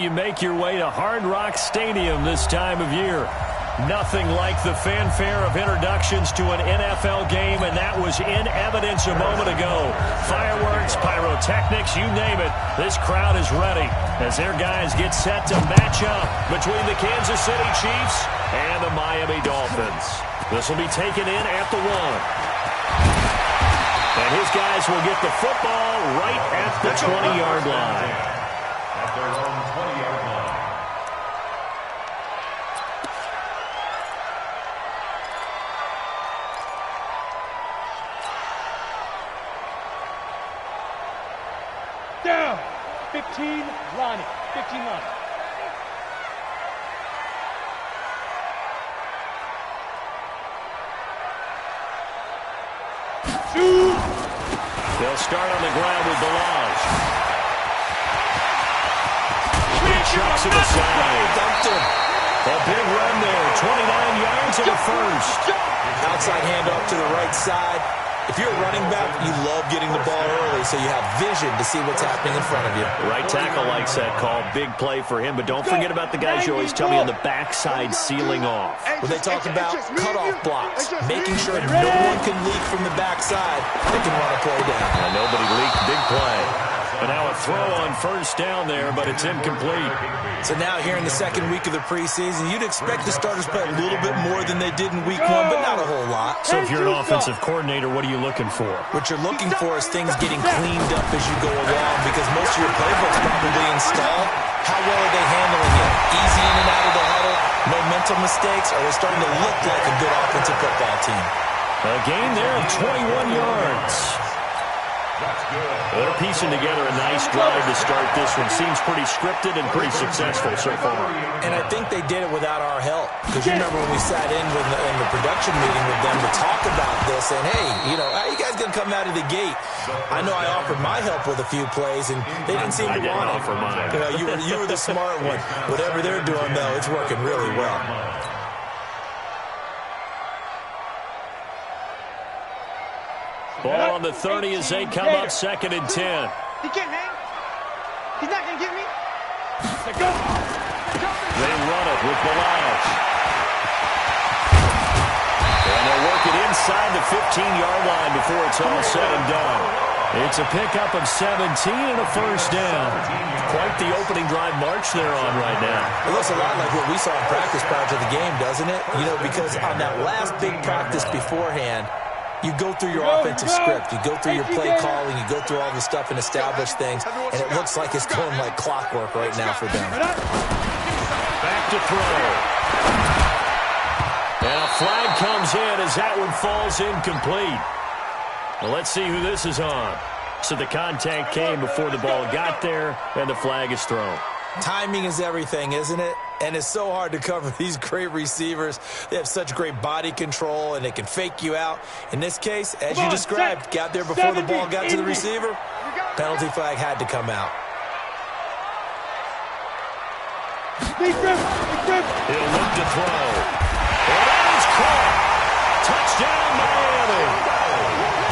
You make your way to Hard Rock Stadium this time of year. Nothing like the fanfare of introductions to an NFL game, and that was in evidence a moment ago. Fireworks, pyrotechnics, you name it. This crowd is ready as their guys get set to match up between the Kansas City Chiefs and the Miami Dolphins. This will be taken in at the 1. And his guys will get the football right at the 20-yard line. At their own 20-yard line. Down. 15, Lonnie. 15, Lonnie. Shoot. They'll start on the ground with Balazs. Chucks to the side. A big run there. 29 yards and a first. Outside handoff to the right side. If you're a running back, you love getting the ball early so you have vision to see what's happening in front of you. Right tackle likes that call. Big play for him. But don't forget about the guys you always tell me on the backside sealing off. When they talk about cutoff blocks, making sure no one can leak from the backside, they can run a play down. And nobody leaked. Big play. And now a throw on first down there, but it's incomplete. So now here in the second week of the preseason, you'd expect the starters to play a little bit more than they did in week 1, but not a whole lot. So if you're an offensive coordinator, what are you looking for? What you're looking for is things getting cleaned up as you go along, because most of your playbook's probably installed. How well are they handling it? Easy in and out of the huddle, no mental mistakes, or are they starting to look like a good offensive football team? A gain there of 21 yards. They're piecing together a nice drive to start this one. Seems pretty scripted and pretty successful so far. And I think they did it without our help. Because you remember when we sat in the production meeting with them to talk about this, and hey, how you guys going to come out of the gate? I know I offered my help with a few plays, and they didn't seem to want it. Offer mine. You were the smart one. Whatever they're doing, though, it's working really well. Ball on the 30 as they come up 2nd and 10. He can't hang. He's not going to get me. They run it with Balazs. And they'll work it inside the 15-yard line before it's all said and done. It's a pickup of 17 and a first down. Quite the opening drive march they're on right now. It looks a lot like what we saw in practice prior to the game, doesn't it? Because on that last big practice beforehand, you go through your offensive script, you go through your play calling, you go through all the stuff and establish things, and it looks like it's going like clockwork right now for them. Back to throw. And a flag comes in as that one falls incomplete. Well, let's see who this is on. So the contact came before the ball got there, and the flag is thrown. Timing is everything, isn't it? And it's so hard to cover these great receivers. They have such great body control, and they can fake you out. In this case, as you described, got there before the ball got to the receiver. Penalty flag had to come out. He'll look to throw. And that is caught. Touchdown, Miami.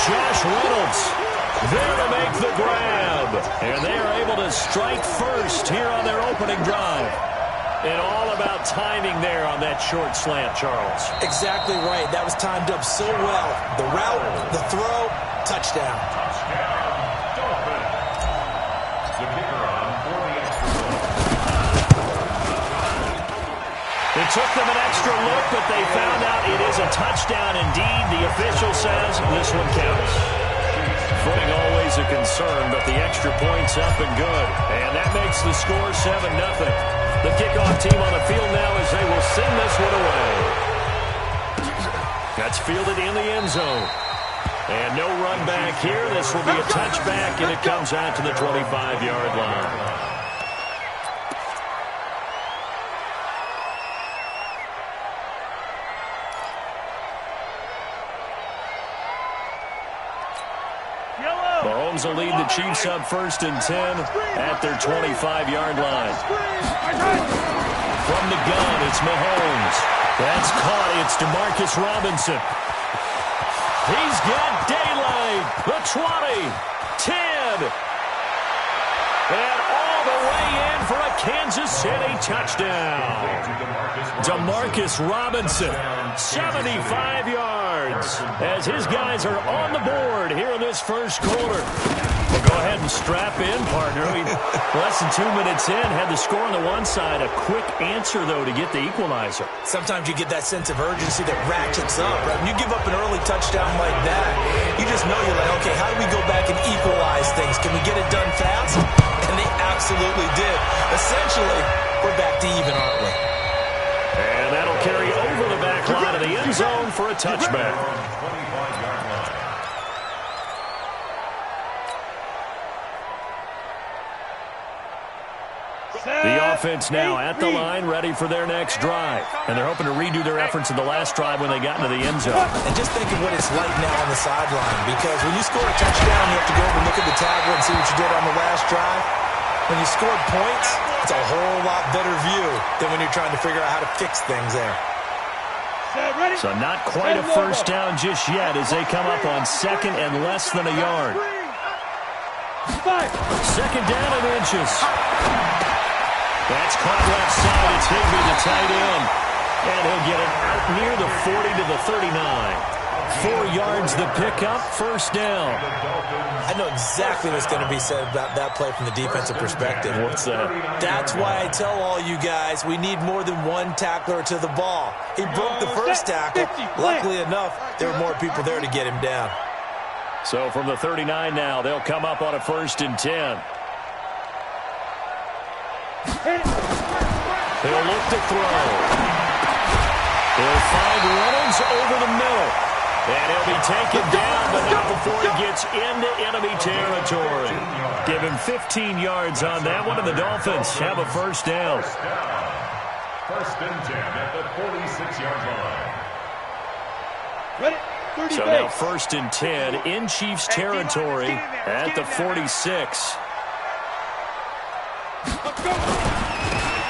Josh Reynolds there to make the grab. And they are able to strike first here on their opening drive. And all about timing there on that short slant, Charles. Exactly right. That was timed up so well. The route, the throw, touchdown. The kicker on for the extra point. It took them an extra look, but they found out it is a touchdown indeed. The official says this one counts. Footing always a concern, but the extra point's up and good. And that makes the score 7-0. The kickoff team on the field now as they will send this one away. That's fielded in the end zone. And no run back here. This will be a touchback, and it comes out to the 25-yard line. Mahomes will lead the Chiefs up 1st and 10 at their 25-yard line. From the gun, it's Mahomes. That's caught. It's Demarcus Robinson. He's got daylight. The 20, 10, and all the way in for a Kansas City touchdown. Demarcus Robinson, 75 yards, as his guys are on the board here in this first quarter. Well, go ahead and strap in, partner. Less than 2 minutes in, had the score on the one side. A quick answer, though, to get the equalizer. Sometimes you get that sense of urgency that ratchets up, right? When you give up an early touchdown like that, you just know you're like, okay, how do we go back and equalize things? Can we get it done fast? And they absolutely did. Essentially, we're back to even, aren't we? And that'll carry over the back line of the end zone for a touchback. The offense now at the line, ready for their next drive. And they're hoping to redo their efforts in the last drive when they got into the end zone. And just think of what it's like now on the sideline, because when you score a touchdown, you have to go over and look at the tablet and see what you did on the last drive. When you scored points, it's a whole lot better view than when you're trying to figure out how to fix things there. So not quite a first down just yet as they come up on second and less than a yard. Second down and inches. That's caught left side. It's Higbee, the tight end. And he'll get it out near the 40 to the 39. 4 yards the pickup, first down. I know exactly what's going to be said about that play from the defensive perspective. What's that? That's why I tell all you guys we need more than one tackler to the ball. He broke the first tackle. Luckily enough, there were more people there to get him down. So from the 39 now, they'll come up on a 1st and 10. They'll look to throw. They'll find Reynolds over the middle. And he'll be taken down, but not before he gets into enemy territory. Give him 15 yards on that one, and the Dolphins have a first down. First and 10 at the 46-yard line. So now 1st and 10 in Chiefs territory at the 46.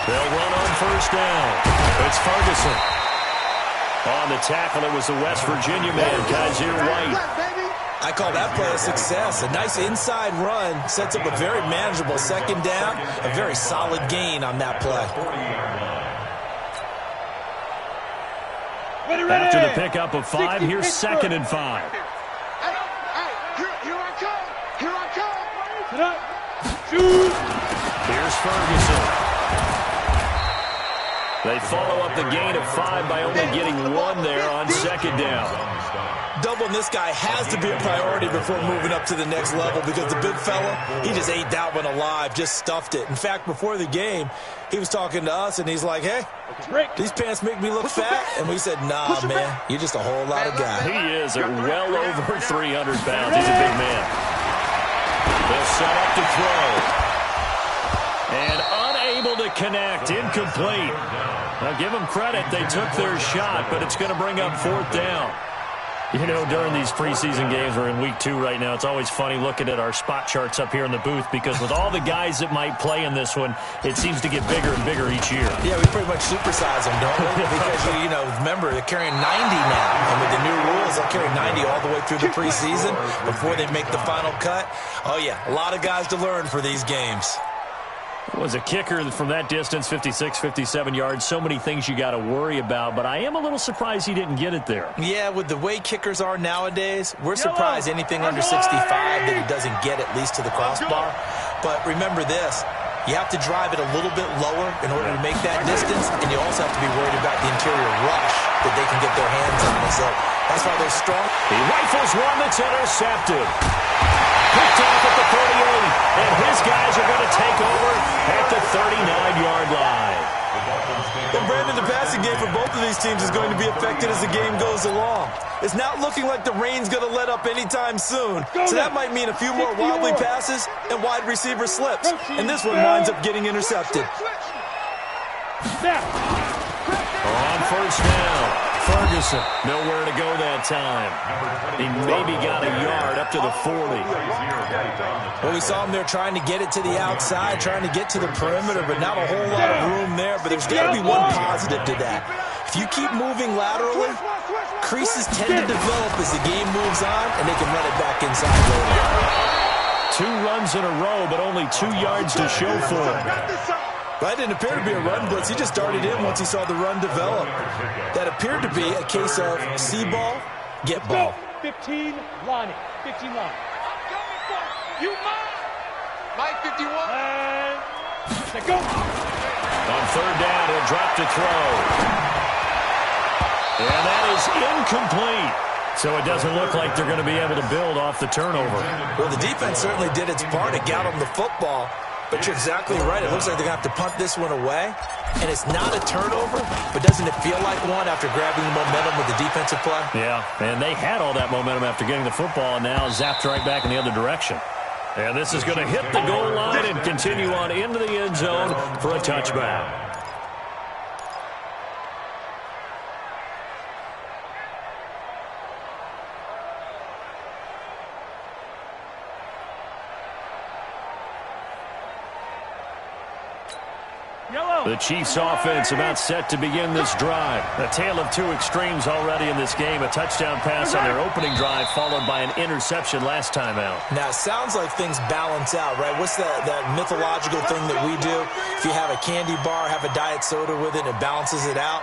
They'll run on first down. It's Ferguson. On the tackle, it was the West Virginia man, Kaiser White. I call that play a success. A nice inside run sets up a very manageable second down. A very solid gain on that play. After the pickup of 5, here's 2nd and 5. Here's Ferguson. They follow up the gain of 5 by only getting 1 there on second down. Doubling this guy has to be a priority before moving up to the next level, because the big fella, he just ate that one alive, just stuffed it. In fact, before the game, he was talking to us, and he's like, hey, these pants make me look fat. And we said, nah, man, you're just a whole lot of guy. He is well over 300 pounds. He's a big man. They'll set up to throw. And unable to connect, incomplete. Now, give them credit. They took their shot, but it's going to bring up 4th down. You know, during these preseason games, we're in week 2 right now, it's always funny looking at our spot charts up here in the booth, because with all the guys that might play in this one, it seems to get bigger and bigger each year. Yeah, we pretty much supersize them, don't we? Because, you know, remember, they're carrying 90 now. And with the new rules, they'll carry 90 all the way through the preseason before they make the final cut. Oh, yeah, a lot of guys to learn for these games. Was a kicker from that distance, 56, 57 yards. So many things you got to worry about, but I am a little surprised he didn't get it there. Yeah, with the way kickers are nowadays, we're surprised anything under 65 that he doesn't get at least to the crossbar. But remember this, you have to drive it a little bit lower in order to make that distance, and you also have to be worried about the interior rush that they can get their hands on. So that's why they're strong. He rifles one that's intercepted. Picked off at the 38, and his guys are going to take over at the 39-yard line. And Brandon, the passing game for both of these teams is going to be affected as the game goes along. It's not looking like the rain's going to let up anytime soon. So that might mean a few more wobbly passes and wide receiver slips. And this one winds up getting intercepted. On first down. Ferguson, nowhere to go that time. He maybe got a yard up to the 40. Well, we saw him there trying to get it to the outside, trying to get to the perimeter, but not a whole lot of room there. But there's got to be one positive to that. If you keep moving laterally, creases tend to develop as the game moves on, and they can run it back inside later. 2 runs in a row, but only 2 yards to show for it. That didn't appear to be a run blitz. He just darted in once he saw the run develop. That appeared to be a case of see ball, get ball. 15, Lonnie. 15, Lonnie. You mine. Mike 51. And let's go. On third down, he'll drop to throw. And that is incomplete. So it doesn't look like they're going to be able to build off the turnover. Well, the defense certainly did its part to get them the football. But you're exactly right. It looks like they're going to have to punt this one away. And it's not a turnover, but doesn't it feel like one after grabbing the momentum with the defensive play? Yeah, and they had all that momentum after getting the football, and now zapped right back in the other direction. And this is going to hit the goal line and continue on into the end zone for a touchback. The Chiefs offense about set to begin this drive. A tale of two extremes already in this game. A touchdown pass on their opening drive followed by an interception last time out. Now, it sounds like things balance out, right? What's that mythological thing that we do? If you have a candy bar, have a diet soda with it, it balances it out.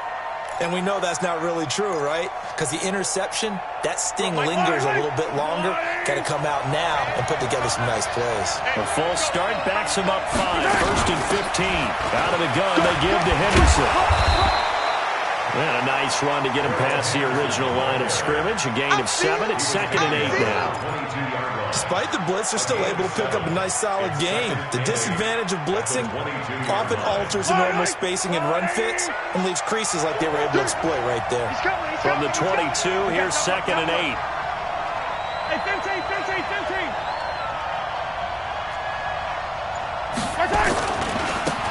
And we know that's not really true, right? Because the interception, that sting lingers a little bit longer. Got to come out now and put together some nice plays. A false start backs him up 5. First and 15. Out of the gun, they give to Henderson. And a nice run to get him past the original line of scrimmage. A gain of 7. It's 2nd and 8 now. Despite the blitz, they're still able to pick up a nice, solid gain. The disadvantage of blitzing often alters the normal spacing and run fits and leaves creases like they were able to exploit right there. From the 22, here's 2nd and 8. Hey, 15.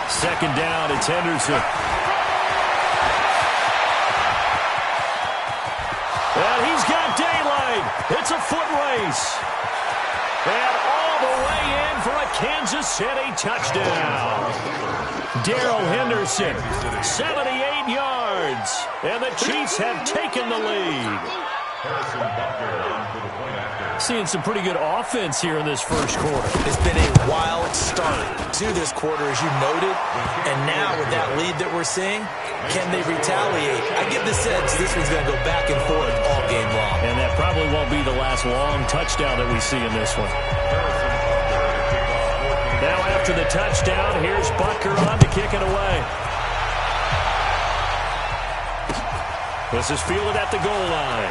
Second down, it's Henderson. And he's got daylight. It's a foot race. And all the way in for a Kansas City touchdown. Darrell Henderson, 78 yards. And the Chiefs have taken the lead. Seeing some pretty good offense here in this first quarter. It's been a wild start to this quarter, as you noted. And now with that lead that we're seeing, can they retaliate? I get the sense this one's going to go back and forth all game long. And that probably won't be the last long touchdown that we see in this one. Now after the touchdown, here's Butker on to kick it away. This is fielded at the goal line.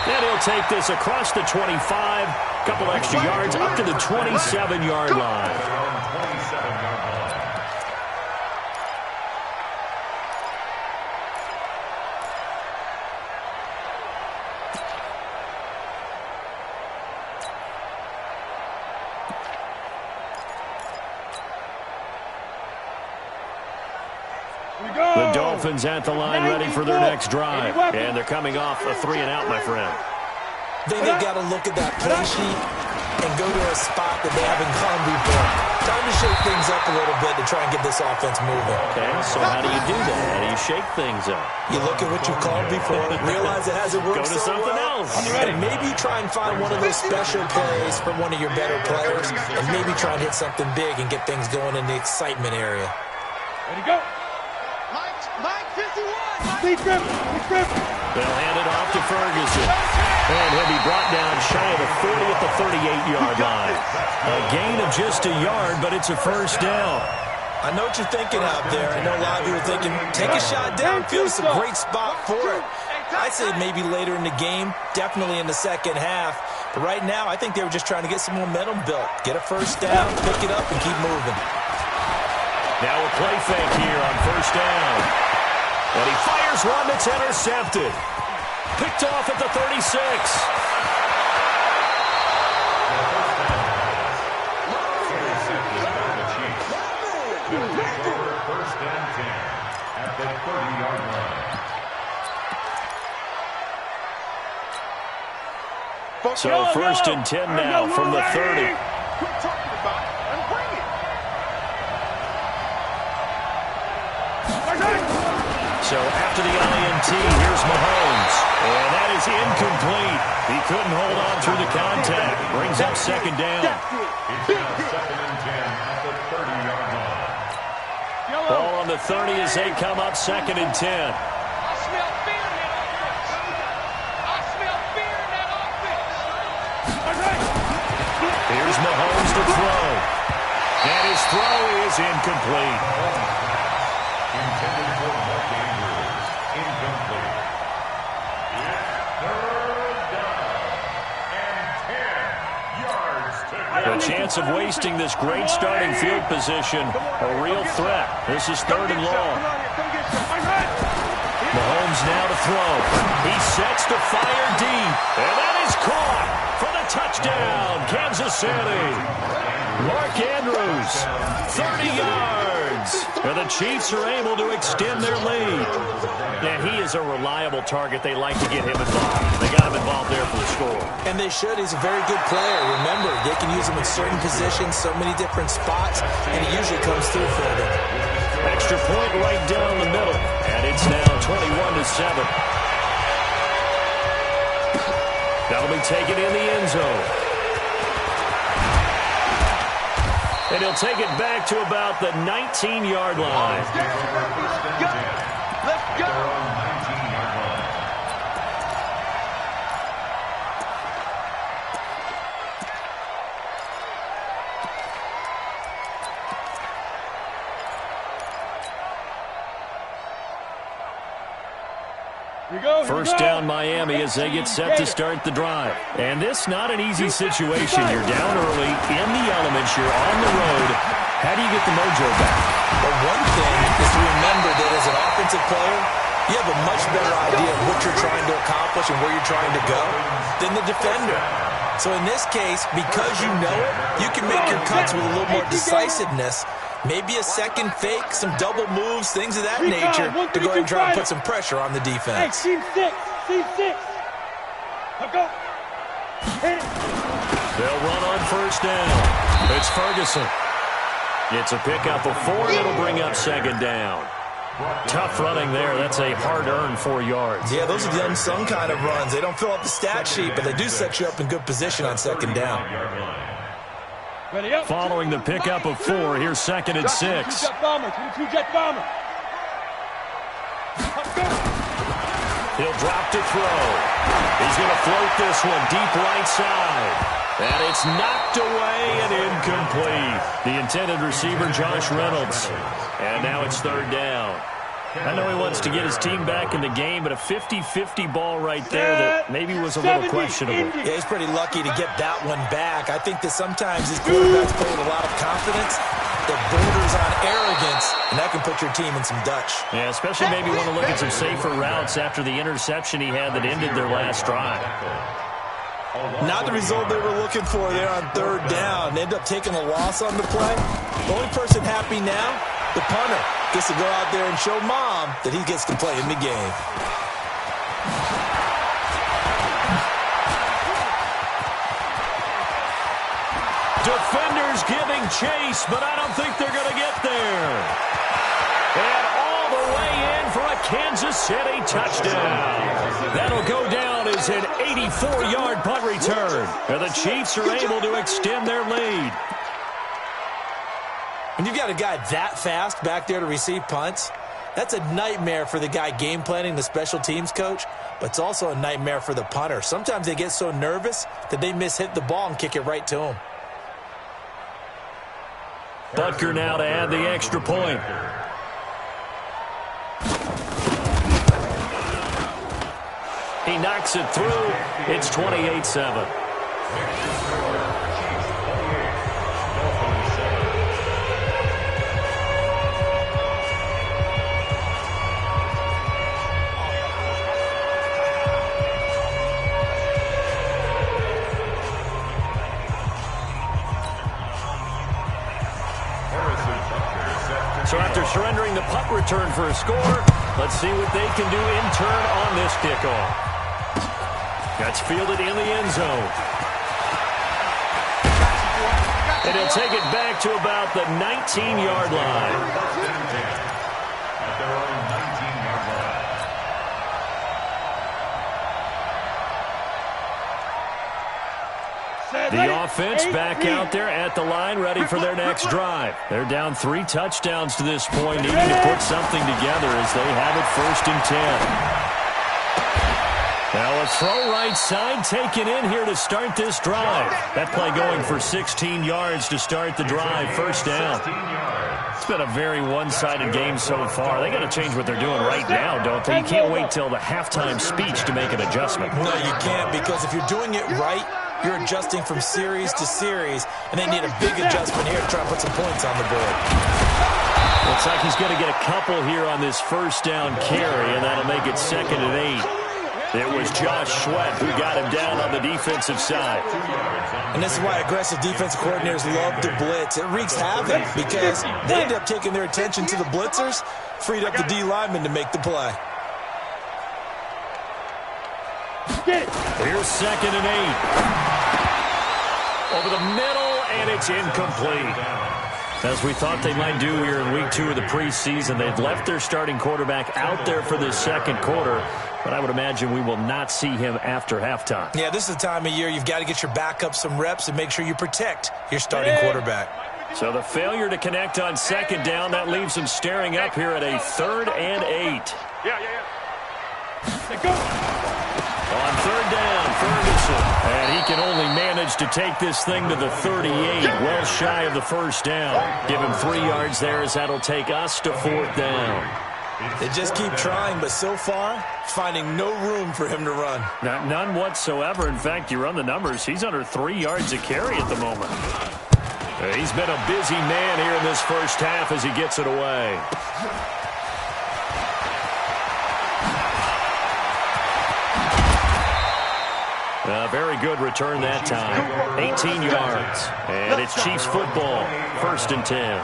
And he'll take this across the 25, couple extra yards up to the 27-yard line. The Dolphins at the line ready for their next drive. And they're coming off a 3-and-out, my friend. I think they've got to look at that play sheet and go to a spot that they haven't gone before. Time to shake things up a little bit to try and get this offense moving. Okay, so how do you do that? How do you shake things up? You look at what you called before, realize it hasn't worked so so something well, else. and maybe try and find one of those special plays from one of your better players, and maybe try and hit something big and get things going in the excitement area. Ready, go. Mike 51. Please grip. They'll hand it off to Ferguson. And he'll be brought down shy of the 40 at the 38-yard line. A gain of just a yard, but it's a first down. I know what you're thinking out there. I know a lot of you are thinking, take a shot downfield. It's a great spot for it. I'd say maybe later in the game, definitely in the second half. But right now, I think they were just trying to get some momentum built. Get a first down, pick it up, and keep moving. Now a play fake here on first down. And he fires one that's intercepted. Picked off at the 36. First and 10 at the 30-yard line. So first and 10 now from the 30. So after the INT, here's Mahomes. And that is incomplete. He couldn't hold on through the contact. Brings up second down. It's now 2nd and 10 at the 30-yard line. Ball on the 30 as they come up 2nd and 10. I smell fear in that offense. I smell fear in that offense. Here's Mahomes to throw. And his throw is incomplete. Intended for Mark Andrews. Incomplete. It's 3rd down and 10 yards to go. The chance of wasting this great starting field position, a real threat. This is 3rd and long. Mahomes now to throw. He sets to fire deep. And that is caught for the touchdown, Kansas City. Mark Andrews, 30 yards. And the Chiefs are able to extend their lead. And he is a reliable target. They like to get him involved. They got him involved there for the score. And they should. He's a very good player. Remember, they can use him in certain positions, so many different spots, and he usually comes through for them. Extra point right down the middle. And it's now 21-7. That'll be taken in the end zone. And he'll take it back to about the 19-yard line. Let's go. First down Miami as they get set to start the drive. And this not an easy situation. You're down early, in the elements, you're on the road. How do you get the mojo back? Well, one thing is to remember that as an offensive player, you have a much better idea of what you're trying to accomplish and where you're trying to go than the defender. So in this case, because you know it, you can make your cuts with a little more decisiveness. Maybe a second fake, some double moves, things of that nature to go ahead and try and put some pressure on the defense. Hey, team 6. Let's go. Hit it. They'll run on first down. It's Ferguson. It's a pickup of 4, and it'll bring up 2nd down. Tough running there. That's a hard-earned 4 yards. Yeah, those are the unsung kind of runs. They don't fill up the stat sheet, but they do set you up in good position on 2nd down. Following the pickup of 4, here's 2nd and 6. Two-jet bomber. He'll drop to throw. He's going to float this one deep right side. And it's knocked away and incomplete. The intended receiver, Josh Reynolds. And now it's 3rd down. I know he wants to get his team back in the game, but a 50-50 ball right there that maybe was a little questionable. Yeah, he's pretty lucky to get that one back. I think that sometimes these quarterbacks play with a lot of confidence that borders on arrogance, and that can put your team in some Dutch. Yeah, especially maybe want to look at some safer routes after the interception he had that ended their last drive. Not the result they were looking for there on 3rd down. They end up taking a loss on the play. The only person happy now, the punter, gets to go out there and show Mom that he gets to play in the game. Defenders giving chase, but I don't think they're going to get there. And all the way in for a Kansas City touchdown. That'll go down as an 84-yard punt return. And the Chiefs are able to extend their lead. When you've got a guy that fast back there to receive punts, that's a nightmare for the guy game planning, the special teams coach, but it's also a nightmare for the punter. Sometimes they get so nervous that they mishit the ball and kick it right to him. Butker now to add the extra point. He knocks it through. It's 28-7. So after surrendering the punt return for a score, let's see what they can do in turn on this kickoff. That's fielded in the end zone. And he'll take it back to about the 19-yard line. At their own 19-yard The offense back out there at the line, ready for their next drive. They're down 3 touchdowns to this point, needing to put something together as they have it 1st and 10. Now a throw right side taken in here to start this drive. That play going for 16 yards to start the drive, 1st down. It's been a very one-sided game so far. They got to change what they're doing right now, don't they? You can't wait till the halftime speech to make an adjustment. No, you can't, because if you're doing it right, you're adjusting from series to series, and they need a big adjustment here to try to put some points on the board. Looks like he's going to get a couple here on this 1st down carry, and that'll make it 2nd and 8. It was Josh Sweat who got him down on the defensive side. And this is why aggressive defensive coordinators love to blitz. It wreaks havoc because they end up taking their attention to the blitzers, freed up the D lineman to make the play. Here's 2nd and 8. Over the middle, and it's incomplete. As we thought they might do here in week 2 of the preseason, they've left their starting quarterback out there for this 2nd quarter, but I would imagine we will not see him after halftime. Yeah, this is the time of year you've got to get your backup some reps and make sure you protect your starting quarterback. So the failure to connect on 2nd down, that leaves them staring up here at a 3rd and 8. Go. On 3rd down, Ferguson. And he can only manage to take this thing to the 38, well shy of the 1st down. Give him 3 yards there as that'll take us to 4th down. They just keep trying, but so far, finding no room for him to run. None whatsoever. In fact, you run the numbers, he's under 3 yards a carry at the moment. He's been a busy man here in this 1st half as he gets it away. Very good return that time. 18 yards. And it's Chiefs football. 1st and 10.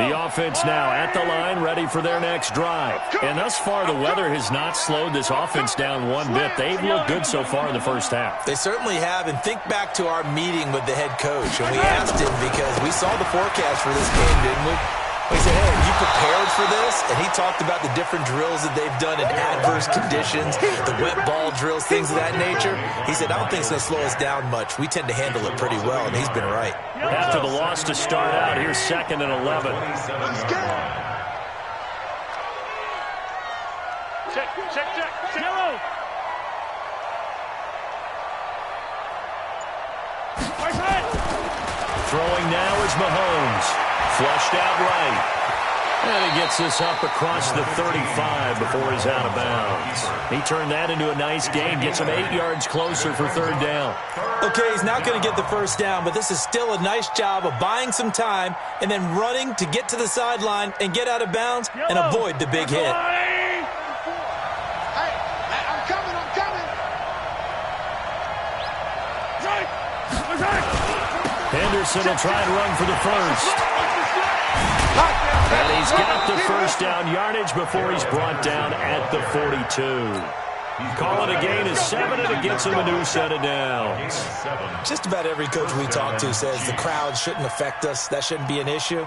The offense now at the line, ready for their next drive. And thus far, the weather has not slowed this offense down one bit. They've looked good so far in the 1st half. They certainly have. And think back to our meeting with the head coach. And we asked him because we saw the forecast for this game, didn't we? We said, hey, are you prepared for this? And he talked about the different drills that they've done in adverse conditions, the wet ball drills, things of that nature. He said, I don't think it's going to slow us down much. We tend to handle it pretty well, and he's been right. After the loss to start out, here's 2nd and 11. Check. Yellow. Throwing now is Mahomes. Flushed out right. And he gets this up across the 35 before he's out of bounds. He turned that into a nice gain. Gets him 8 yards closer for 3rd down. Okay, he's not going to get the 1st down, but this is still a nice job of buying some time and then running to get to the sideline and get out of bounds and avoid the big hit. Hey, I'm coming. Henderson will try and run for the 1st. And he's got the 1st down yardage before he's brought down at the 42. Call it a gain of 7, and it gets him a new set of downs. Just about every coach we talk to says the crowd shouldn't affect us. That shouldn't be an issue.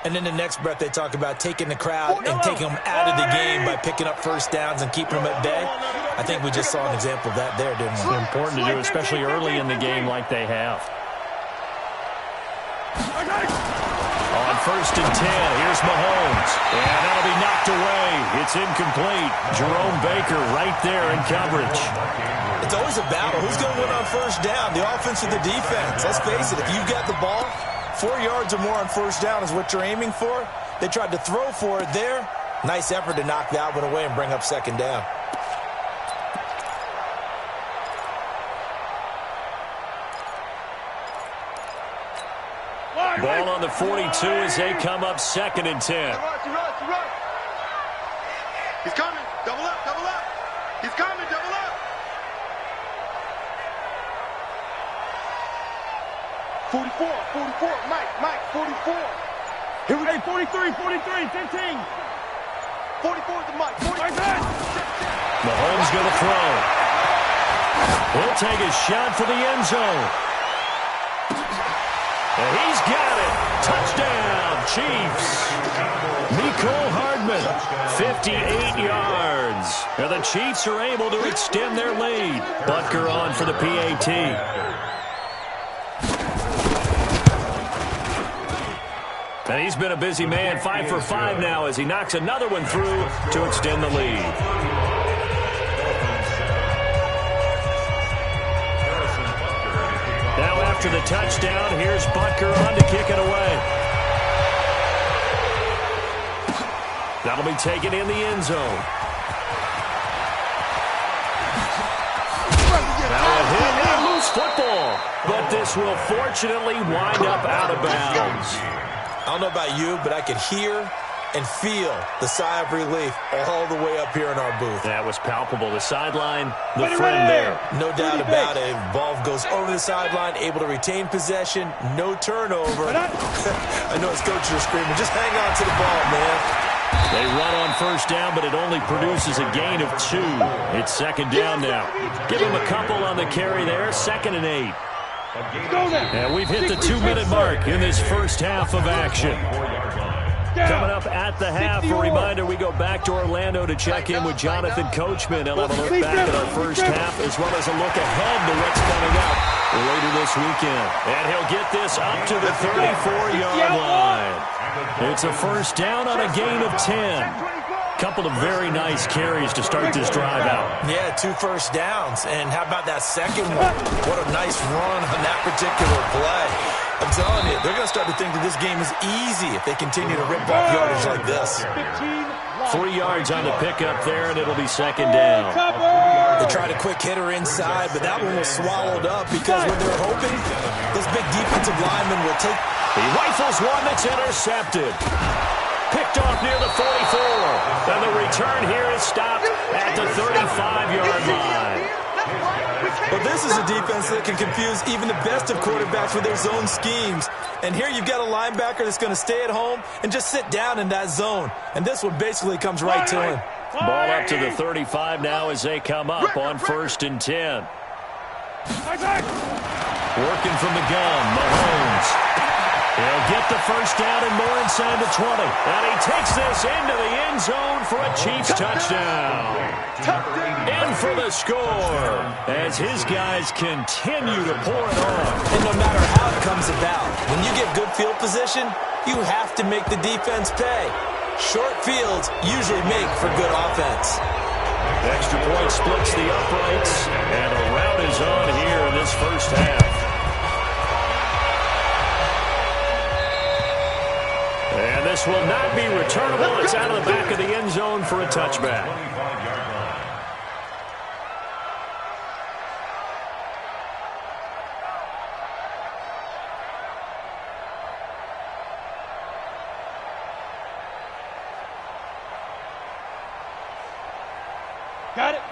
And then the next breath they talk about taking the crowd and taking them out of the game by picking up 1st downs and keeping them at bay. I think we just saw an example of that there, didn't we? It's important to do, especially early in the game like they have. On 1st and 10, here's Mahomes. And that'll be knocked away. It's incomplete. Jerome Baker right there in coverage. It's always a battle. Who's going to win on 1st down, the offense or the defense? Let's face it, if you've got the ball, 4 yards or more on 1st down is what you're aiming for. They tried to throw for it there. Nice effort to knock that one away and bring up 2nd down. Ball on the 42 as they come up 2nd and 10. He's coming. Double up. He's coming. Double up. 44. Mike, 44. Here we go. 43, 15. 44 is the Mike. 45. Mahomes going to throw. He'll take a shot for the end zone. And he's got it. Touchdown, Chiefs. Mecole Hardman, 58 yards. And the Chiefs are able to extend their lead. Butker on for the PAT. And he's been a busy man, 5 for 5 now as he knocks another one through to extend the lead. Now after the touchdown, here's Butker on to kick it away. That'll be taken in the end zone. Now a hit and loose football. But this will fortunately wind up out of bounds. I don't know about you, but I could hear and feel the sigh of relief all the way up here in our booth. That was palpable. The sideline, the friend there. No doubt about it. Ball goes over the sideline, able to retain possession, no turnover. I know his coaches are screaming, just hang on to the ball, man. They run on first down, but it only produces a gain of 2. It's second down now. Give him a couple on the carry there, 2nd and 8. And we've hit the 2-minute mark in this first half of action. Coming up at the half, a reminder, we go back to Orlando to check in with Jonathan Coachman. He'll have a look back at our first half as well as a look ahead to what's coming up later this weekend. And he'll get this up to the 34-yard line. It's a first down on a gain of 10. Couple of very nice carries to start this drive out. Yeah, 2 first downs. And how about that second one? What a nice run on that particular play. I'm telling you, they're going to start to think that this game is easy if they continue to rip off yardage like this. 3 yards on the pickup there, and it'll be second down. They tried a quick hitter inside, but that one was swallowed up because when they're hoping, those big defensive linemen will take... He rifles one that's intercepted. Picked off near the 44. And the return here is stopped at the 35-yard line. But this is a defense that can confuse even the best of quarterbacks with their zone schemes. And here you've got a linebacker that's going to stay at home and just sit down in that zone. And this one basically comes right to him. Ball up to the 35 now as they come up on 1st and 10. Working from the gun, Mahomes. He'll get the first down and more inside the 20. And he takes this into the end zone for a Chiefs touchdown. In for the score as his guys continue to pour it on. And no matter how it comes about, when you get good field position, you have to make the defense pay. Short fields usually make for good offense. Extra point splits the uprights, and a rout is on here in this first half. And this will not be returnable. It's out of the back of the end zone for a touchback.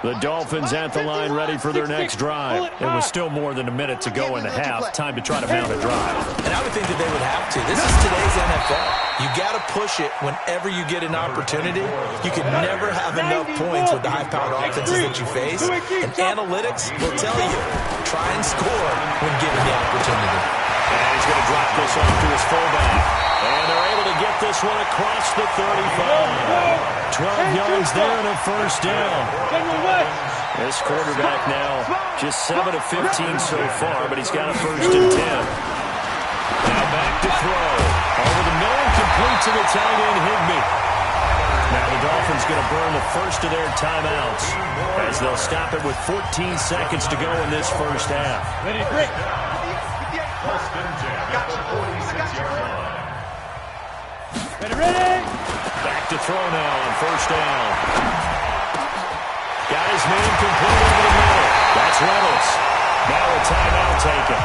The Dolphins at the line ready for their next drive. It was still more than a minute to go in the half. Time to try to mount a drive. And I would think that they would have to. This is today's NFL. You got to push it whenever you get an opportunity. You can never have enough points with the high-powered offenses that you face. And analytics will tell you, try and score when given the opportunity. And he's going to drop this off to his fullback. And they're able to get this one across the 35. 12 yards there and a first down. This quarterback now just 7 of 15 so far, but he's got a 1st and 10. Now back to throw. Over the middle, complete to the tight end, Higbee. Now the Dolphins going to burn the first of their timeouts as they'll stop it with 14 seconds to go in this first half. Ready, break. Ready. Back to throw now on first down. Got his man complete over the middle. That's Reynolds. Now a timeout taken.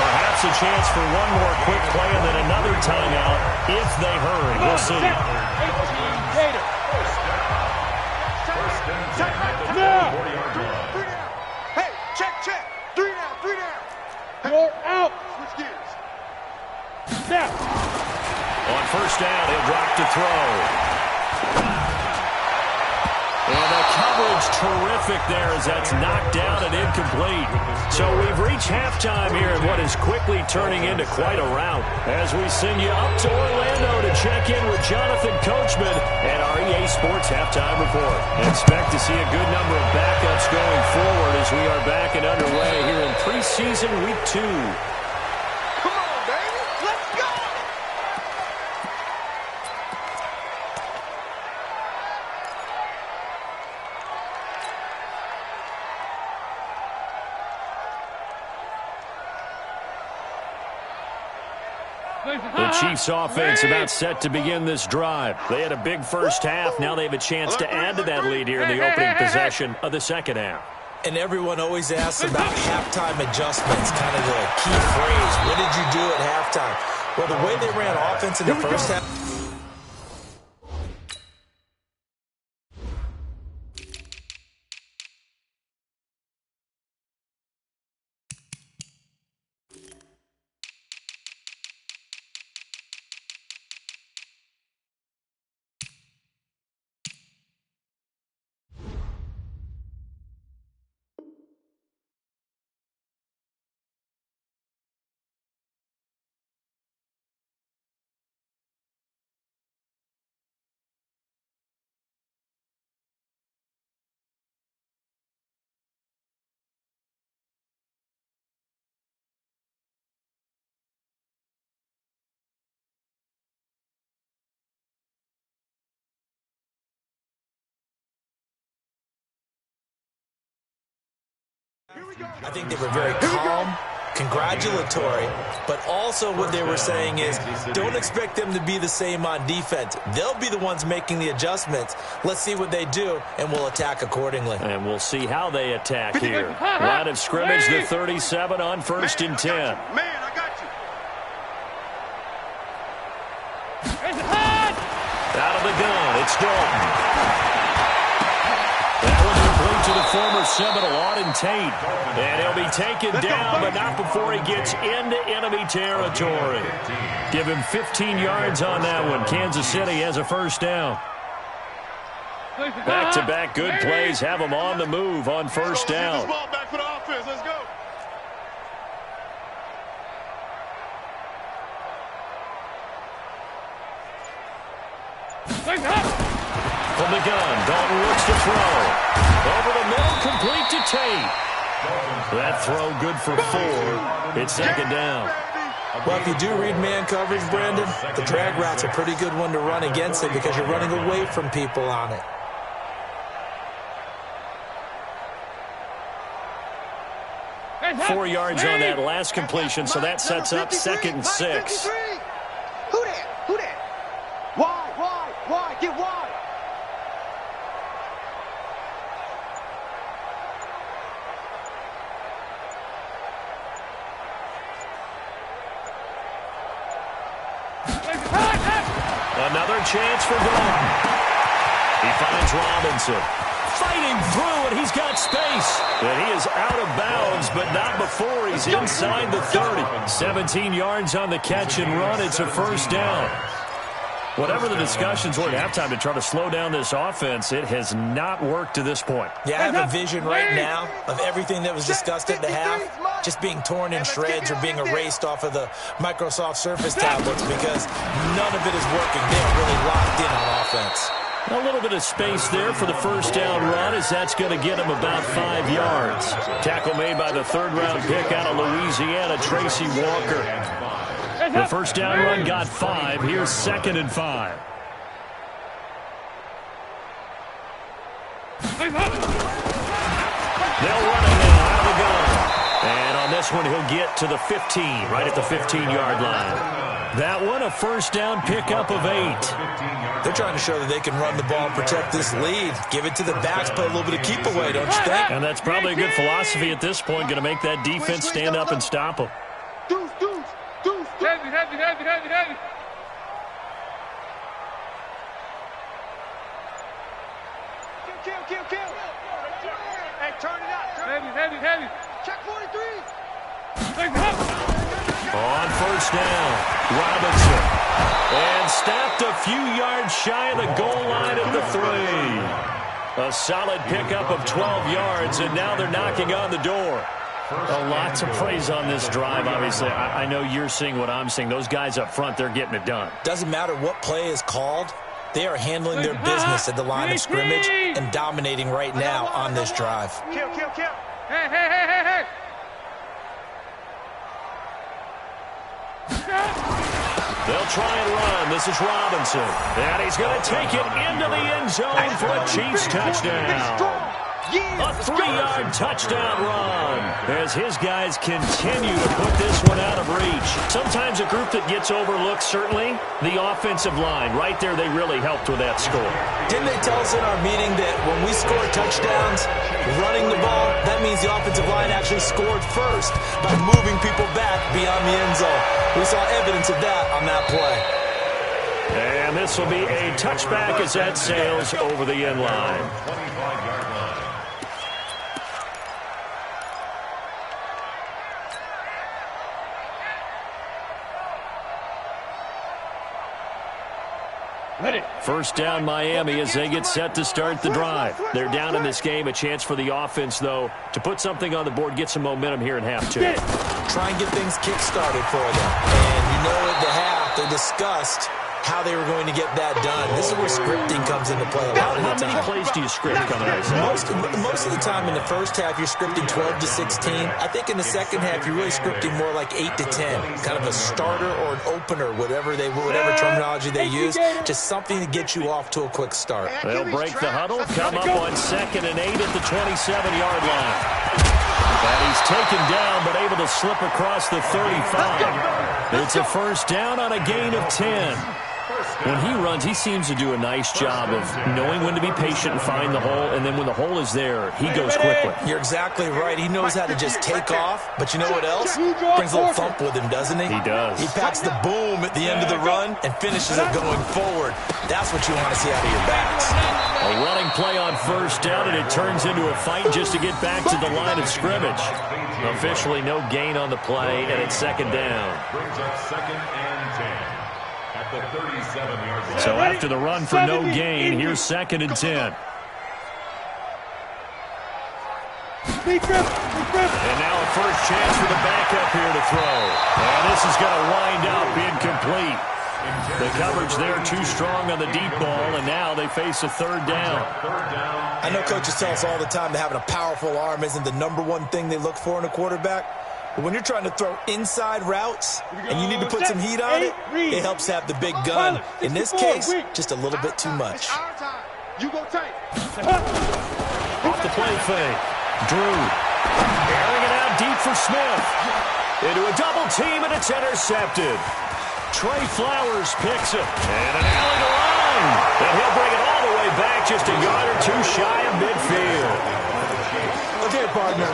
Perhaps a chance for one more quick play and then another timeout if they hurry. We'll see. Hey, check. 3 down. You're out. Switch gears. Snap. On first down, he'll drop to throw. And a coverage terrific there as that's knocked down and incomplete. So we've reached halftime here in what is quickly turning into quite a rout. As we send you up to Orlando to check in with Jonathan Coachman and our EA Sports Halftime Report. Expect to see a good number of backups going forward as we are back and underway here in preseason week 2. Come on, baby. Let's go. The Chiefs offense about set to begin this drive. They had a big first half. Now they have a chance to add to that lead here in the opening possession of the second half. And everyone always asks about halftime adjustments, kind of the key phrase. What did you do at halftime? Well, the way they ran offense in the first half. I think they were very calm, congratulatory, but also what they were saying is don't expect them to be the same on defense. They'll be the ones making the adjustments. Let's see what they do, and we'll attack accordingly. And we'll see how they attack here. Line of scrimmage, the 37 on 1st and 10. Man, I got you. Out of the gun, it's Dalton. That one complete to the former Seminole, Auden Tate. And he'll be taken down, but not before he gets into enemy territory. Give him 15 yards on that one. Kansas City has a first down. Back-to-back good plays have them on the move on first down. Back for the offense. Let's go. From the gun, Dalton looks to throw. Over the middle, complete to Tate. That throw good for 4. It's second down. Well, if you do read man coverage, Brandon, the drag route's a pretty good one to run against it because you're running away from people on it. Four yards on that last completion, so that sets up 2nd and 6. Who that? Who that? Why? Get wide. Another chance for Dalton. He finds Robinson. Fighting through, and he's got space. And he is out of bounds, but not before he's inside the 30. 17 yards on the catch and run. It's a first down. Whatever the discussions were at halftime to try to slow down this offense, it has not worked to this point. Yeah, I have a vision right now of everything that was discussed at the half just being torn in shreds or being erased off of the Microsoft Surface tablets because none of it is working. They're really locked in on offense. A little bit of space there for the first down run as that's going to get him about 5 yards. Tackle made by the 3rd-round pick out of Louisiana, Tracy Walker. The first down run got 5. Here's 2nd and 5. They'll run it now out of the gun. And on this one, he'll get to the 15, right at the 15-yard line. That one, a first down pickup of 8. They're trying to show that they can run the ball and protect this lead. Give it to the backs, play a little bit of keep away, don't you think? And that's probably a good philosophy at this point, going to make that defense stand up and stop them. Deuce. Heavy. Kill. Hey, turn it out. Heavy. Check 43. On first down, Robinson. And stopped a few yards shy of the goal line at the 3. A solid pickup of 12 yards, and now they're knocking on the door. A lot to praise on this drive, obviously. I know you're seeing what I'm seeing. Those guys up front, they're getting it done. Doesn't matter what play is called. They are handling their business at the line of scrimmage and dominating right now on this drive. Kill, kill, kill. Hey, hey, hey, hey, hey. They'll try and run. This is Robinson. And he's going to take it into the end zone for a Chiefs touchdown. A 3-yard touchdown run as his guys continue to put this one out of reach. Sometimes a group that gets overlooked, certainly, the offensive line. Right there, they really helped with that score. Didn't they tell us in our meeting that when we score touchdowns, running the ball, that means the offensive line actually scored first by moving people back beyond the end zone? We saw evidence of that on that play. And this will be a touchback as that sails over the end line. 25-yard line. First down Miami as they get set to start the drive. They're down in this game. A chance for the offense, though, to put something on the board, get some momentum here in half two. Try and get things kick-started for them. And you know at the half, they discussed how they were going to get that done. This is where scripting comes into play a lot of the time. How many plays do you script coming out of Most of the time in the first half, you're scripting 12 to 16. I think in the second half, you're really scripting more like 8 to 10. Kind of a starter or an opener, whatever terminology they use. Just something to get you off to a quick start. They'll break the huddle, come up on 2nd and 8 at the 27-yard line. And he's taken down, but able to slip across the 35. It's a first down on a gain of 10. When he runs, he seems to do a nice job of knowing when to be patient and find the hole, and then when the hole is there, he goes quickly. You're exactly right. He knows how to just take off, but you know what else? Brings a little thump with him, doesn't he? He does. He packs the boom at the end of the run and finishes it going forward. That's what you want to see out of your backs. A running play on first down, and it turns into a fight just to get back to the line of scrimmage. Officially no gain on the play, and it's 2nd down. Brings up 2nd and 10. At the 37-yard line. So after the run for no gain, here's 2nd and 10. And now a first chance for the backup here to throw. And this is going to wind up incomplete. The coverage there too strong on the deep ball, and now they face a 3rd down. I know coaches tell us all the time that having a powerful arm isn't the #1 thing they look for in a quarterback. But when you're trying to throw inside routes and you need to put some heat on it, it helps have the big gun. In this case, just a little bit too much. You go take. Off the play fake. Drew airing it out deep for Smith. Into a double team, and it's intercepted. Trey Flowers picks it. And an alley to line. And he'll bring it all the way back just a yard or two shy of midfield. Okay, partner,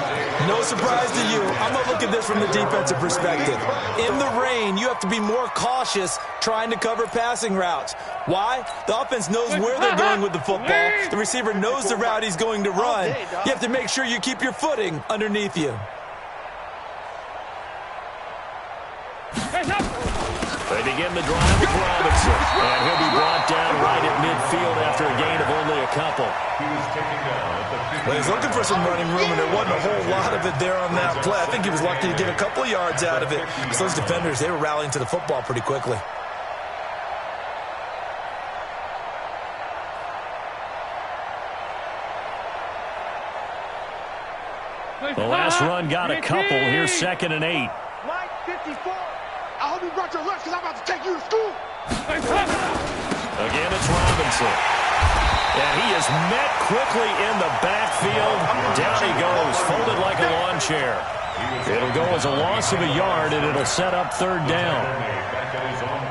no surprise to you. I'm going to look at this from the defensive perspective. In the rain, you have to be more cautious trying to cover passing routes. Why? The offense knows where they're going with the football. The receiver knows the route he's going to run. You have to make sure you keep your footing underneath you. They begin the drive with Robinson. And he'll be brought down right at midfield after a gain of only a couple. He was taken down at the 50. Well, he's looking for some running room, and there wasn't a whole lot of it there on that play. I think he was lucky to get a couple of yards out of it. So those defenders, they were rallying to the football pretty quickly. The last run got a couple. Here's 2nd and 8. Mike 54. I hope you brought your lunch because I'm about to take you to school. Again, it's Robinson. And he is met quickly in the backfield. Down he goes, folded like a lawn chair. It'll go as a loss of a yard, and it'll set up 3rd down. Back at his own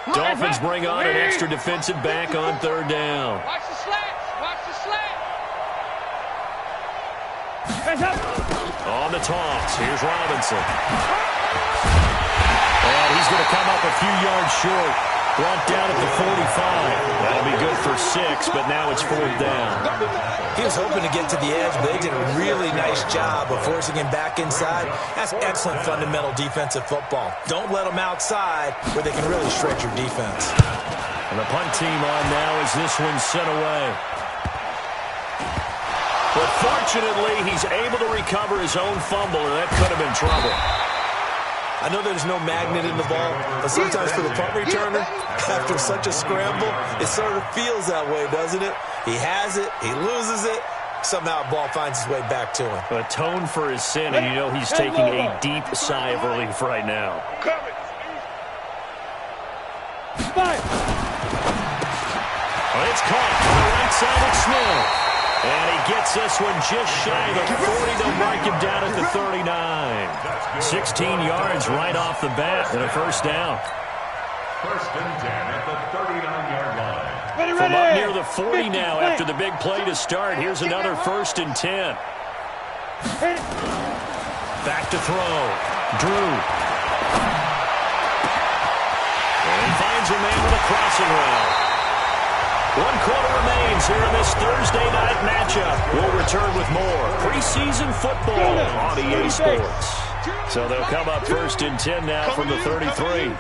49. Dolphins bring on an extra defensive back on 3rd down. Watch the slats. Watch the slats. On the toss, here's Robinson. And he's going to come up a few yards short. Brought down at the 45. That'll be good for 6, but now it's 4th down. He was hoping to get to the edge, but they did a really nice job of forcing him back inside. That's excellent fundamental defensive football. Don't let them outside where they can really shred your defense. And the punt team on now as this one's sent away. But fortunately, he's able to recover his own fumble, and that could have been trouble. I know there's no magnet in the ball, but sometimes for the punt returner, after such a scramble, it sort of feels that way, doesn't it? He has it, he loses it, somehow the ball finds its way back to him. Atone for his sin, and you know he's taking a deep sigh of relief right now. Oh, it's caught on the right side of Smith. And he gets this one just shy of the 40. They'll mark him down at the 39. 16 yards right off the bat and a first down. First and 10 at the 39-yard line. From up near the 40 now after the big play to start. Here's another first and 10. Back to throw. Drew. And he finds a man with a crossing route. 1 quarter remains here in this Thursday night matchup. We'll return with more preseason football on EA Sports. So they'll come up first and 10 now from the 33.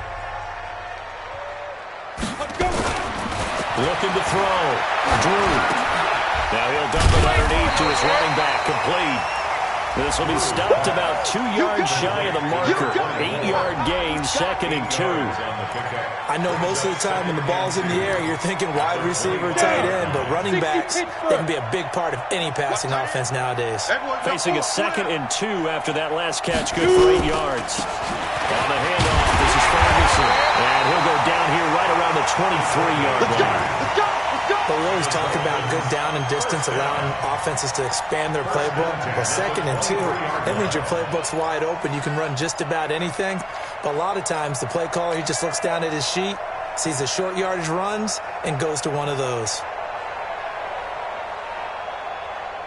Looking to throw. Drew. Now he'll dump it underneath to his running back. Complete. This will be stopped about 2 yards shy of the marker. 8-yard gain, 2nd and 2. I know most of the time when the ball's in the air, you're thinking wide receiver, tight end, but running backs, they can be a big part of any passing offense nowadays. Facing a 2nd and 2 after that last catch, good for 8 yards. On the handoff, this is Ferguson, and he'll go down here right around the 23-yard line. But we always talk about good down and distance, allowing offenses to expand their playbook. Well, 2nd and 2, that means your playbook's wide open. You can run just about anything. But a lot of times, the play caller, he just looks down at his sheet, sees the short yardage runs, and goes to one of those.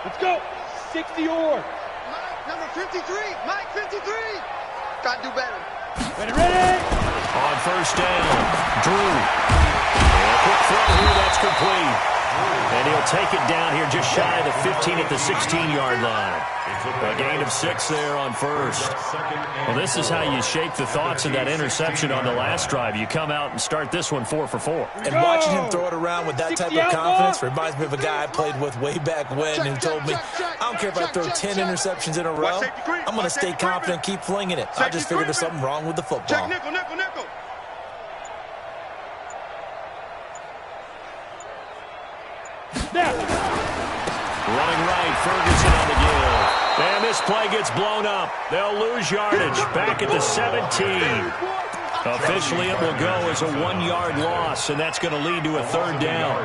Let's go. 60 yards. Mike, number 53. Mike, 53. Got to do better. Ready. On first down, Drew. And a quick throw here, that's complete. And he'll take it down here just shy of the 15 at the 16-yard line. A gain of 6 there on first. Well, this is how you shake the thoughts of that interception on the last drive. You come out and start this one 4 for 4. And watching him throw it around with that type of confidence reminds me of a guy I played with way back when who told me, I don't care if I throw 10 interceptions in a row. I'm going to stay confident, keep flinging it. I just figured there's something wrong with the football. Check nickel. Running right, Ferguson on the give. And this play gets blown up. They'll lose yardage. Back at the 17. Officially, it will go as a 1-yard loss, and that's going to lead to a 3rd down.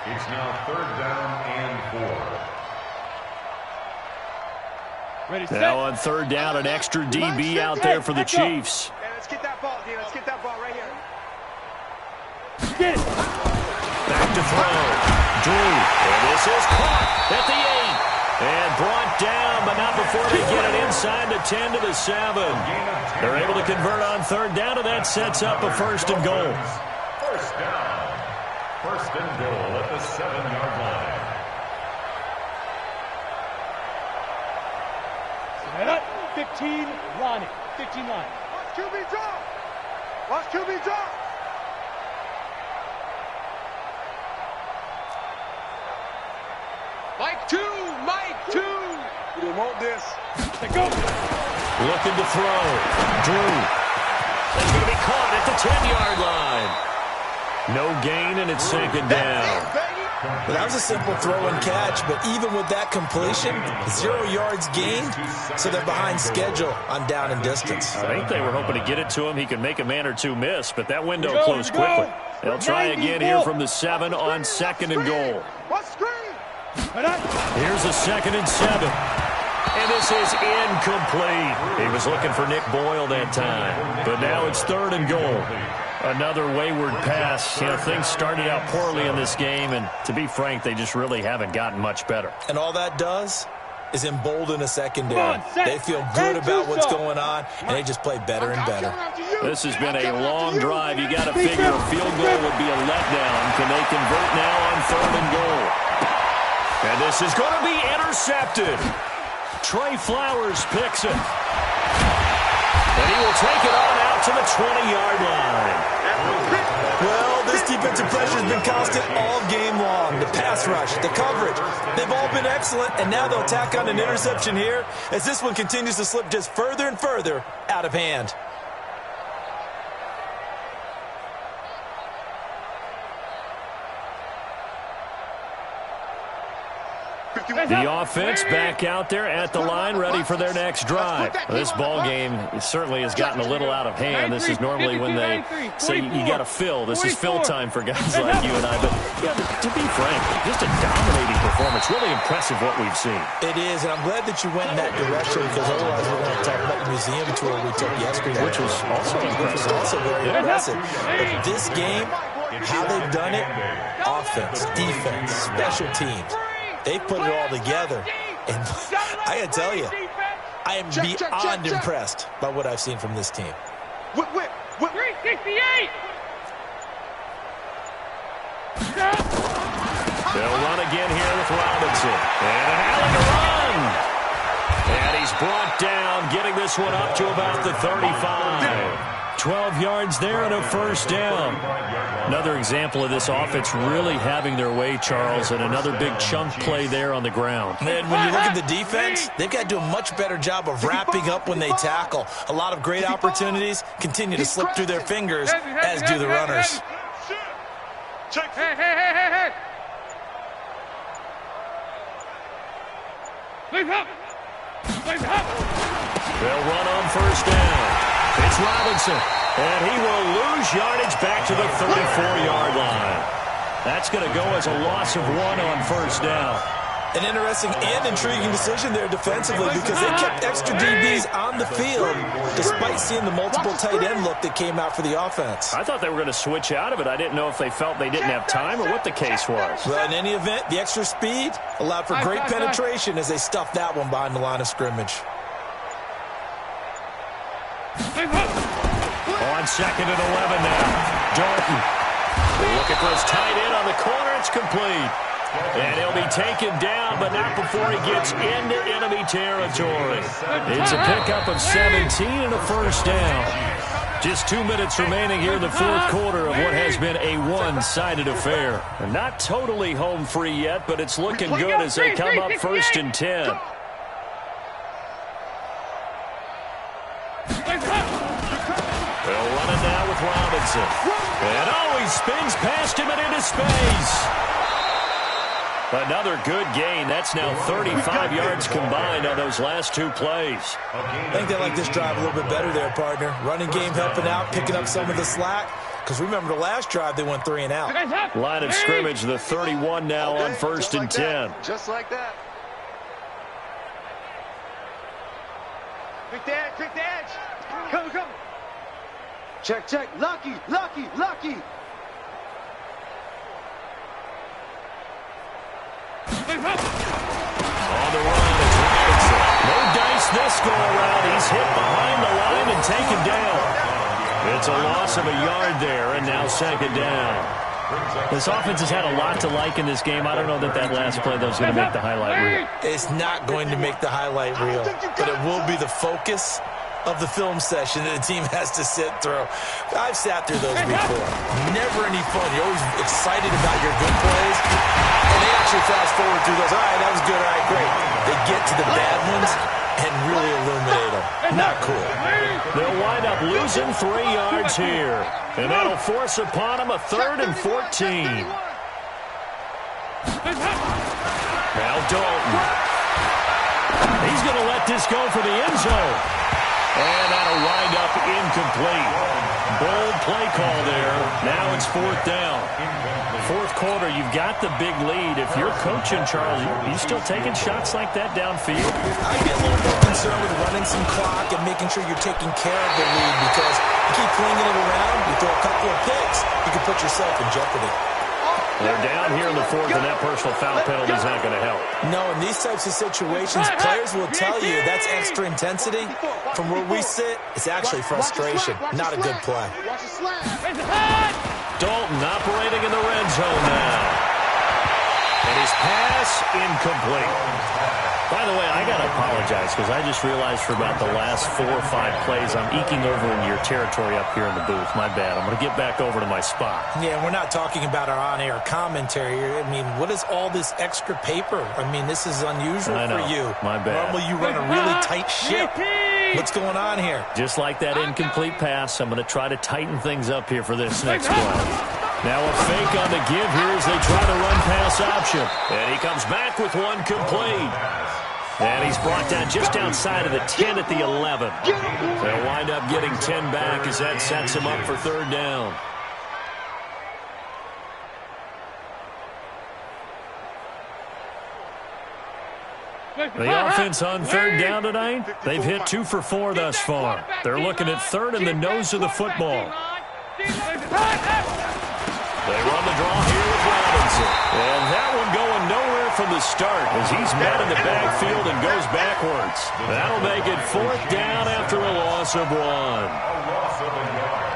It's now 3rd down and 4. Ready, Now on 3rd down, an extra DB out there for the Chiefs. Hey, let's get that ball, D. Let's get that ball right here. Get it. Back to throw. Drew. And this is caught at the 8. And brought down, but not before they get it inside the 10 to the 7. They're able to convert on 3rd down, and that sets up a 1st and goal. First down. 1st and goal at the 7-yard line. Set up. 15 line. 15 line. Watch QB drop. Watch QB drop. Mike 2, Mike 2. We don't want this. Let go. Looking to throw. Drew. That's going to be caught at the 10-yard line. No gain, and it's 2nd down. Well, that was a simple throw and catch, but even with that completion, 0 yards gained, so they're behind schedule on down and distance. I think they were hoping to get it to him. He could make a man or two miss, but that window closed quickly. They'll try again here from the 7 on 2nd and goal. Watch screen. Here's a 2nd and 7. And this is incomplete. He was looking for Nick Boyle that time. But now it's 3rd and goal. Another wayward pass. You know, things started out poorly in this game, and to be frank, they just really haven't gotten much better. And all that does is embolden a secondary. They feel good about what's going on, and they just play better and better. This has been a long drive. You got to figure a field goal would be a letdown. Can they convert now on 3rd and goal? And this is going to be intercepted. Trey Flowers picks it. And he will take it on out to the 20-yard line. Well, this defensive pressure has been constant all game long. The pass rush, the coverage, they've all been excellent, and now they'll tack on an interception here as this one continues to slip just further and further out of hand. The offense back out there at the line, ready for their next drive. This ball game certainly has gotten a little out of hand. This is normally when they say you got to fill. This is fill time for guys like you and I. But yeah, to be frank, just a dominating performance. Really impressive what we've seen. It is, and I'm glad that you went in that direction because otherwise we're going to talk about the museum tour we took yesterday, Which was also very impressive. But this game, how they've done it, offense, defense, special teams. They put it all together, and I got to tell you, I am beyond impressed by what I've seen from this team. Whip. 368! They'll run again here with Robinson. And an Allen to run. And he's brought down, getting this one up to about the 35. 12 yards there and a first down. Another example of this offense really having their way, Charles, and another big chunk play there on the ground. And when you look at the defense, they've got to do a much better job of wrapping up when they tackle. A lot of great opportunities continue to slip through their fingers, as do the runners. Hey. Leave up. They'll run on first down. It's Robinson, and he will lose yardage back to the 34-yard line. That's going to go as a loss of 1 on first down. An interesting and intriguing decision there defensively because they kept extra DBs on the field despite seeing the multiple tight end look that came out for the offense. I thought they were going to switch out of it. I didn't know if they felt they didn't have time or what the case was. Well, in any event, the extra speed allowed for great penetration as they stuffed that one behind the line of scrimmage. On second and 11 now. Dalton looking for his tight end on the corner. It's complete. And he'll be taken down, but not before he gets into enemy territory. It's a pickup of 17 and a first down. Just 2 minutes remaining here in the fourth quarter of what has been a one-sided affair. They're not totally home free yet, but it's looking good as they come up first and 10. They'll run it now with Robinson. And he spins past him and into space. Another good gain. That's now 35 yards combined on those last 2 plays. I think they like this drive a little bit better there, partner. Running game helping out, picking up some of the slack. Because remember the last drive, they went 3 and out. Line of scrimmage, the 31 now on first and 10. Just like that. Quick the edge. Come. Check. Lucky. On the run, it's Robinson. No dice this go around. He's hit behind the line and taken down. It's a loss of a yard there, and now second down. This offense has had a lot to like in this game. I don't know that last play, though, is going to make the highlight reel. It's not going to make the highlight reel, but it will be the focus of the film session that the team has to sit through. I've sat through those before. Never any fun. You're always excited about your good plays, and they actually fast forward through those. All right, that was good. All right, great. They get to the bad ones and really illuminate them. Not cool. They'll wind up losing 3 yards here, and that'll force upon them a 3rd and 14. Now Dalton. He's going to let this go for the end zone. And that'll wind up incomplete. Bold play call there. Now it's 4th down. Fourth quarter, you've got the big lead. If you're coaching, Charles, you still taking shots like that downfield? I'd be a little more concerned with running some clock and making sure you're taking care of the lead because you keep flinging it around, you throw a couple of picks, you can put yourself in jeopardy. They're down here in the 4th, and that personal foul penalty is not going to help. No, in these types of situations, players will tell you that's extra intensity. From where we sit, it's actually frustration, not a good play. Dalton operating in the red zone now. And his pass incomplete. By the way, I got to apologize because I just realized for about the last 4 or 5 plays, I'm eking over into your territory up here in the booth. My bad. I'm going to get back over to my spot. Yeah, we're not talking about our on-air commentary. I mean, what is all this extra paper? I mean, this is unusual for you. My bad. Normally you run a really tight ship. What's going on here? Just like that incomplete pass, I'm going to try to tighten things up here for this next play. Now a fake on the give here as they try to run pass option. And he comes back with one complete. And he's brought down just outside of the 10 at the 11. They'll wind up getting 10 back as that sets him up for third down. The offense on third down tonight, they've hit 2 for 4 thus far. They're looking at third in the nose of the football. They run the draw here with Robinson. And that one going nowhere from the start as he's met in the backfield and goes backwards. That'll make it fourth down after a loss of 1. A loss of a yard.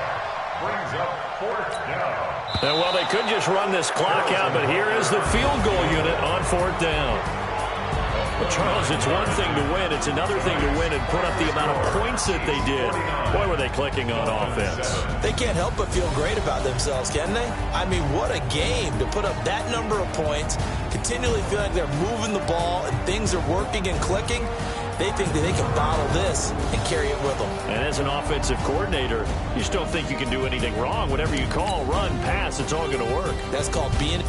Brings up fourth down. And well, they could just run this clock out, but here is the field goal unit on fourth down. Well, Charles, it's one thing to win. It's another thing to win and put up the amount of points that they did. Boy, were they clicking on offense. They can't help but feel great about themselves, can they? I mean, what a game to put up that number of points, continually feel like they're moving the ball and things are working and clicking. They think that they can bottle this and carry it with them. And as an offensive coordinator, you just don't think you can do anything wrong. Whatever you call, run, pass, it's all going to work. That's called being